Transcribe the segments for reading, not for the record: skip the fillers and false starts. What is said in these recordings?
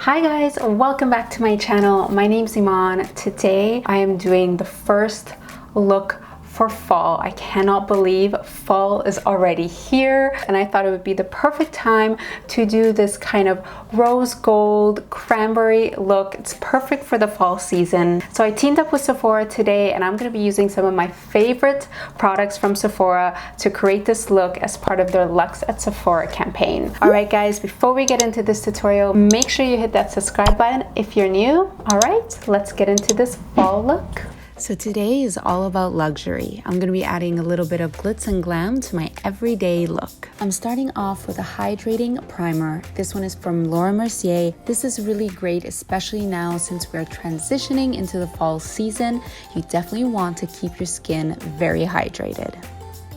Hi guys, welcome back to my channel. My name's Eman. Today I am doing the first look for fall. I cannot believe fall is already here, and I thought it would be the perfect time to do this kind of rose gold cranberry look. It's perfect for the fall season. So I teamed up with Sephora today, and I'm going to be using some of my favorite products from Sephora to create this look as part of their Luxe at Sephora campaign. Alright guys, before we get into this tutorial, make sure you hit that subscribe button if you're new. Alright, let's get into this fall look. So today is all about luxury. I'm going to be adding a little bit of glitz and glam to my everyday look. I'm starting off with a hydrating primer. This one is from Laura Mercier. This is really great, especially now since we're transitioning into the fall season. You definitely want to keep your skin very hydrated.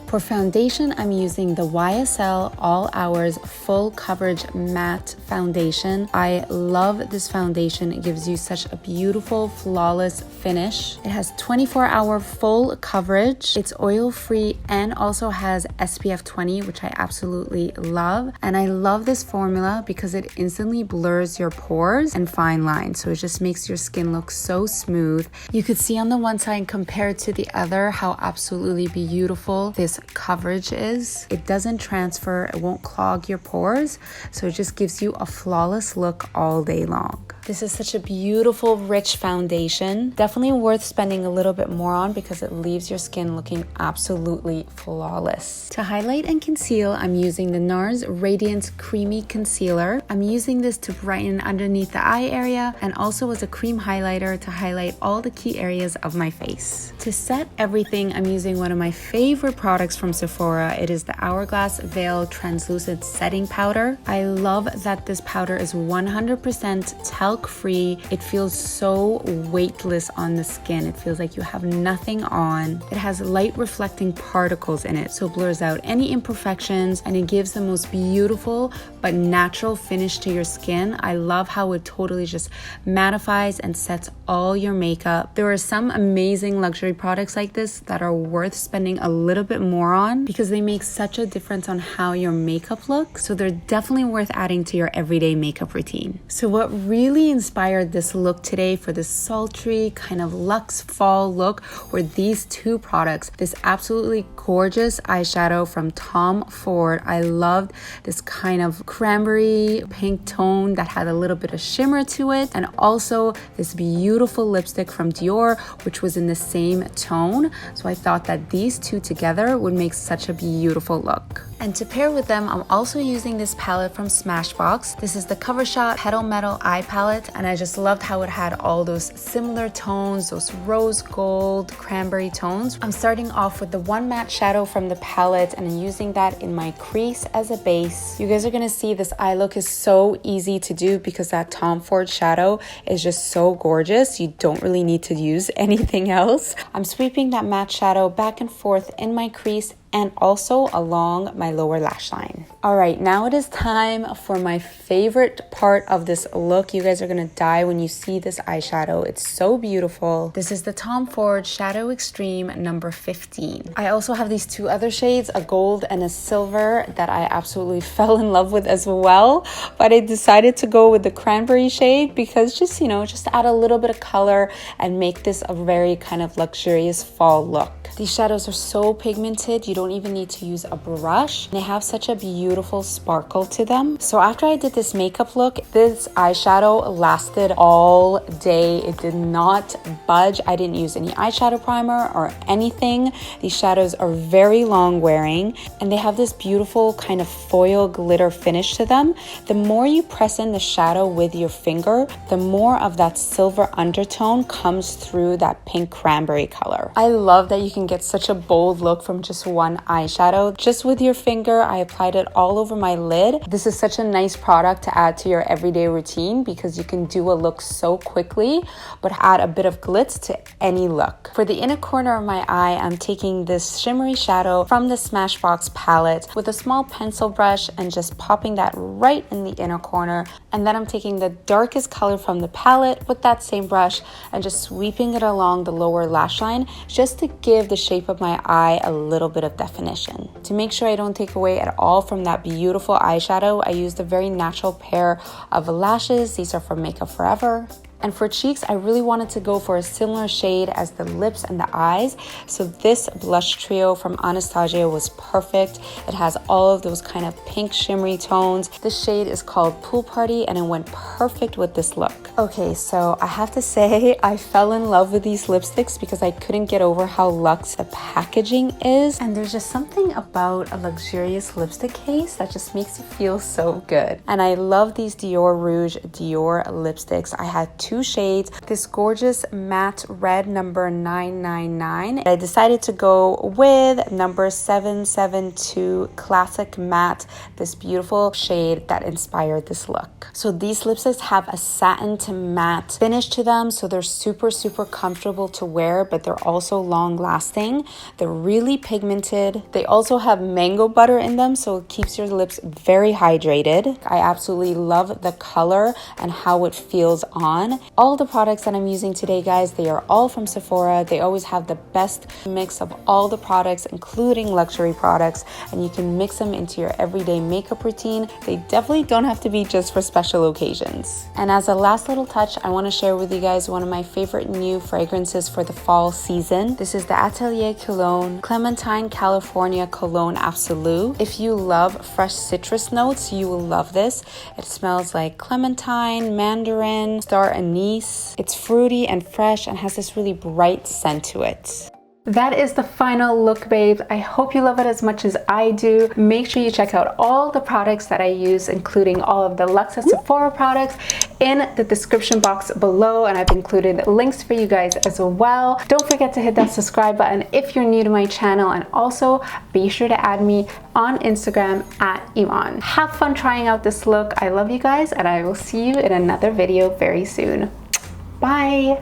For foundation, I'm using the YSL All Hours Full Coverage Matte Foundation. I love this foundation. It gives you such a beautiful, flawless finish. It has 24-hour full coverage. It's oil-free and also has SPF 20, which I absolutely love. And I love this formula because it instantly blurs your pores and fine lines. So it just makes your skin look so smooth. You could see on the one side compared to the other how absolutely beautiful this coverage is. It doesn't transfer, it won't clog your pores, so it just gives you a flawless look all day long. This is such a beautiful, rich foundation. Definitely worth spending a little bit more on because it leaves your skin looking absolutely flawless. To highlight and conceal, I'm using the NARS Radiance Creamy Concealer. I'm using this to brighten underneath the eye area and also as a cream highlighter to highlight all the key areas of my face. To set everything, I'm using one of my favorite products from Sephora. It is the Hourglass Veil Translucent Setting Powder. I love that this powder is 100% talc free. It feels so weightless on the skin. It feels like you have nothing on. It has light reflecting particles in it, so it blurs out any imperfections and it gives the most beautiful but natural finish to your skin. I love how it totally just mattifies and sets all your makeup. There are some amazing luxury products like this that are worth spending a little bit more on because they make such a difference on how your makeup looks. So they're definitely worth adding to your everyday makeup routine. So what really inspired this look today for this sultry kind of luxe fall look were these two products. This absolutely gorgeous eyeshadow from Tom Ford. I loved this kind of cranberry pink tone that had a little bit of shimmer to it, and also this beautiful lipstick from Dior, which was in the same tone. So I thought that these two together would make such a beautiful look. And to pair with them, I'm also using this palette from Smashbox. This is the Cover Shot Petal Metal Eye Palette, and I just loved how it had all those similar tones, those rose gold, cranberry tones. I'm starting off with the one matte shadow from the palette, and I'm using that in my crease as a base. You guys are gonna see this eye look is so easy to do because that Tom Ford shadow is just so gorgeous. You don't really need to use anything else. I'm sweeping that matte shadow back and forth in my crease and also along my lower lash line. All right, now it is time for my favorite part of this look. You guys are gonna die when you see this eyeshadow. It's so beautiful. This is the Tom Ford Shadow Extreme number 15. I also have these two other shades, a gold and a silver, that I absolutely fell in love with as well, but I decided to go with the cranberry shade because just to add a little bit of color and make this a very kind of luxurious fall look. These shadows are so pigmented, you don't even need to use a brush. They have such a beautiful sparkle to them. So after I did this makeup look, this eyeshadow lasted all day. It did not budge. I didn't use any eyeshadow primer or anything. These shadows are very long wearing and they have this beautiful kind of foil glitter finish to them. The more you press in the shadow with your finger, the more of that silver undertone comes through that pink cranberry color. I love that you can get such a bold look from just one eyeshadow. Just with your finger, I applied it all over my lid. This is such a nice product to add to your everyday routine because you can do a look so quickly, but add a bit of glitz to any look. For the inner corner of my eye, I'm taking this shimmery shadow from the Smashbox palette with a small pencil brush and just popping that right in the inner corner. And then I'm taking the darkest color from the palette with that same brush and just sweeping it along the lower lash line just to give the shape of my eye a little bit of definition. To make sure I don't take away at all from that beautiful eyeshadow, I used a very natural pair of lashes. These are from Makeup Forever. And for cheeks, I really wanted to go for a similar shade as the lips and the eyes. So this blush trio from Anastasia was perfect. It has all of those kind of pink shimmery tones. This shade is called Pool Party and it went perfect with this look. Okay, so I have to say I fell in love with these lipsticks because I couldn't get over how luxe the packaging is. And there's just something about a luxurious lipstick case that just makes you feel so good. And I love these Dior Rouge Dior lipsticks. I had two shades. This gorgeous matte red number 999. I decided to go with number 772 classic matte, this beautiful shade that inspired this look. So these lipsticks have a satin to matte finish to them, so they're super comfortable to wear, but they're also long lasting. They're really pigmented. They also have mango butter in them, so it keeps your lips very hydrated. I absolutely love the color and how it feels on. All the products that I'm using today, guys, they are all from Sephora. They always have the best mix of all the products, including luxury products, and you can mix them into your everyday makeup routine. They definitely don't have to be just for special occasions. And as a last little touch, I want to share with you guys one of my favorite new fragrances for the fall season. This is the Atelier Cologne Clementine California Cologne Absolute. If you love fresh citrus notes, you will love this. It smells like clementine, mandarin, star anise. It's fruity and fresh and has this really bright scent to it. That is the final look, babes. I hope you love it as much as I do. Make sure you check out all the products that I use, including all of the Luxe and Sephora products, in the description box below, and I've included links for you guys as well. Don't forget to hit that subscribe button if you're new to my channel, and also be sure to add me on Instagram at Eman. Have fun trying out this look. I love you guys, and I will see you in another video very soon. Bye!